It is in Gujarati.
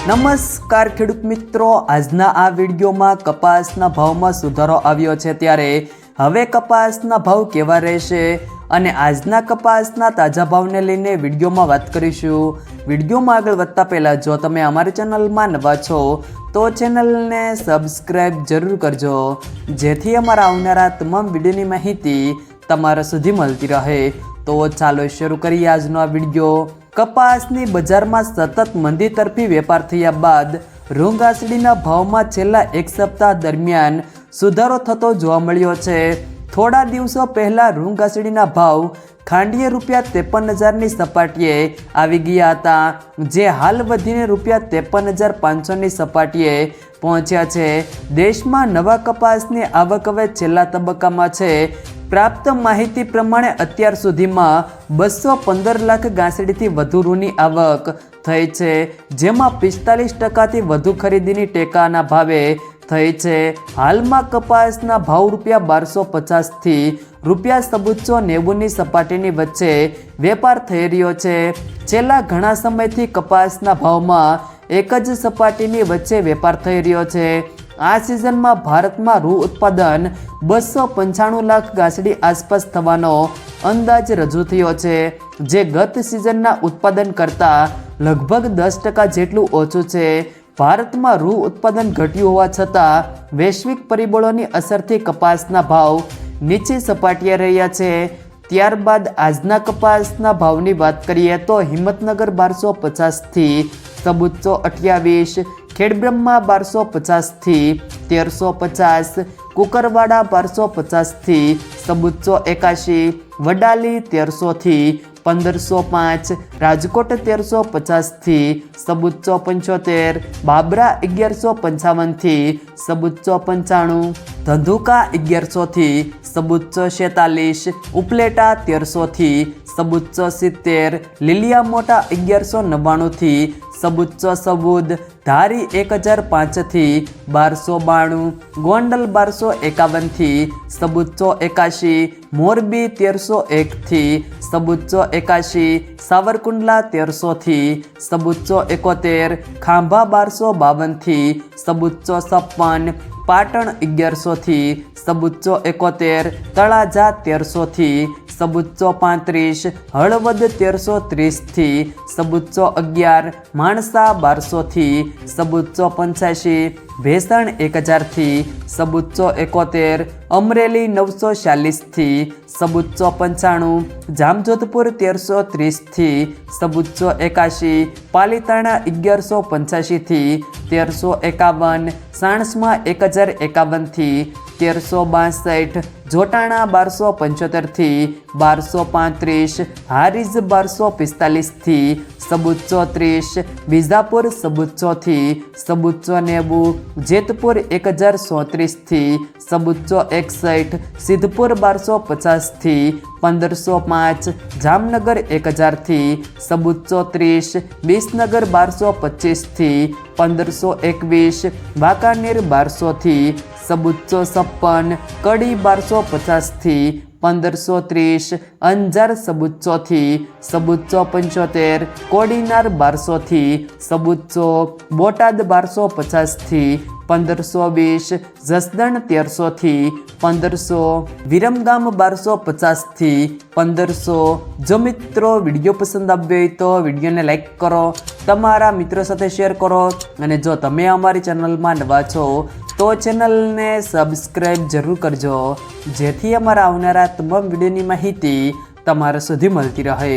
નમસ્કાર ખેડૂત મિત્રો, આજના આ વિડીયોમાં કપાસના ભાવમાં સુધારો આવ્યો છે ત્યારે હવે કપાસના ભાવ કેવા રહેશે અને આજના કપાસના તાજા ભાવને લઈને વિડીયોમાં વાત કરીશું। વિડીયોમાં આગળ વધતા પહેલાં જો તમે અમારી ચેનલમાં નવા છો તો ચેનલને સબસ્ક્રાઈબ જરૂર કરજો, જેથી અમારા આવનારા તમામ વિડીયોની માહિતી તમારા સુધી મળતી રહે। તો ચાલો શરૂ કરીએ આજનો આ વિડીયો। કપાસની બજારમાં સતત મંદી તરફી વેપાર થયા બાદ રૂંગાસડીના ભાવમાં છેલ્લા એક સપ્તાહ દરમિયાન સુધારો થતો જોવા મળ્યો છે। થોડા દિવસો પહેલા રૂંગાસડીના ભાવ ખાંડીએ ₹53,000ની સપાટીએ આવી ગયા હતા, જે હાલ વધીને ₹53,500ની સપાટીએ પહોંચ્યા છે। દેશમાં નવા કપાસની આવક હવે છેલ્લા તબક્કામાં છે। પ્રાપ્ત માહિતી પ્રમાણે અત્યાર સુધીમાં 215 લાખ ગાંસડીથી વધુ રૂની આવક થઈ છે, જેમાં 45%થી વધુ ખરીદીની ટેકાના ભાવે થઈ છે। હાલમાં કપાસના ભાવ ₹1250થી ₹790ની સપાટીની વચ્ચે વેપાર થઈ રહ્યો છે। છેલ્લા ઘણા સમયથી કપાસના ભાવમાં એક જ સપાટીની વચ્ચે વેપાર થઈ રહ્યો છે। આ સિઝનમાં ભારતમાં રૂ ઉત્પાદન 295 લાખ ગાંસડી આસપાસ થવાનો અંદાજ રજૂ થયો છે, જે ગત સિઝનના ઉત્પાદન કરતાં લગભગ 10% જેટલું ઓછું છે। ભારતમાં રૂ ઉત્પાદન ઘટ્યું હોવા છતાં વૈશ્વિક પરિબળોની અસરથી કપાસના ભાવ નીચી સપાટીએ રહ્યા છે। ત્યારબાદ આજના કપાસના ભાવની વાત કરીએ તો હિંમતનગર 1250થી 1428, ખેડબ્રહ્મા 1250થી 1350, કુકરવાડા 1250થી 1481, વડાલી 1300થી 1505, રાજકોટ 1350થી 1475, બાબરા 1155થી 1495, ધંધુકા 1100થી 1446, ઉપલેટા 1300થી 1470, લીલિયા મોટા 1199થી 1414, ધારી 1005થી 1292, ગોંડલ 1251થી 1481, મોરબી 1301થી 1481, સાવરકુંડલા 1300થી 1471, ખાંભા 1252થી 1456, પાટણ 1100થી 1471, તળાજા 1300થી 1435, હળવદ 1330થી 1411, માણસા 1200થી 1485, ભેસણ 1000થી 1471, અમરેલી 946થી 1495, જામજોધપુર 1330થી 1481, પાલીતાણા 1185થી 1351, સાણસમાં 1051થી 1362, જોટાણા 1275થી 1235, હારીજ 1245થી 1430, વિજાપુર 1400થી 1490, જેતપુર 1034થી 1461, સિદ્ધપુર 1250થી 1505, જામનગર 1000થી 1430, વિસનગર 1225થી 1521, વાંકાનેર 1200થી 1456, કડી 1250થી 1530, અંજાર 1400થી 1475, કોડીનાર 1200થી 1400, બોટાદ 1250થી 1520, જસદણ 1300થી 1500, વિરમગામ 1250થી 1500। જો મિત્રો વિડીયો પસંદ આવ્યો હોય તો વિડીયોને લાઈક કરો, તમારા મિત્રો સાથે શેર કરો અને જો તમે અમારી ચેનલમાં નવા છો તો ચેનલને સબસ્ક્રાઈબ જરૂર કરજો, જેથી અમારા આવનારા તમામ વિડીયોની માહિતી તમારા સુધી મળતી રહે।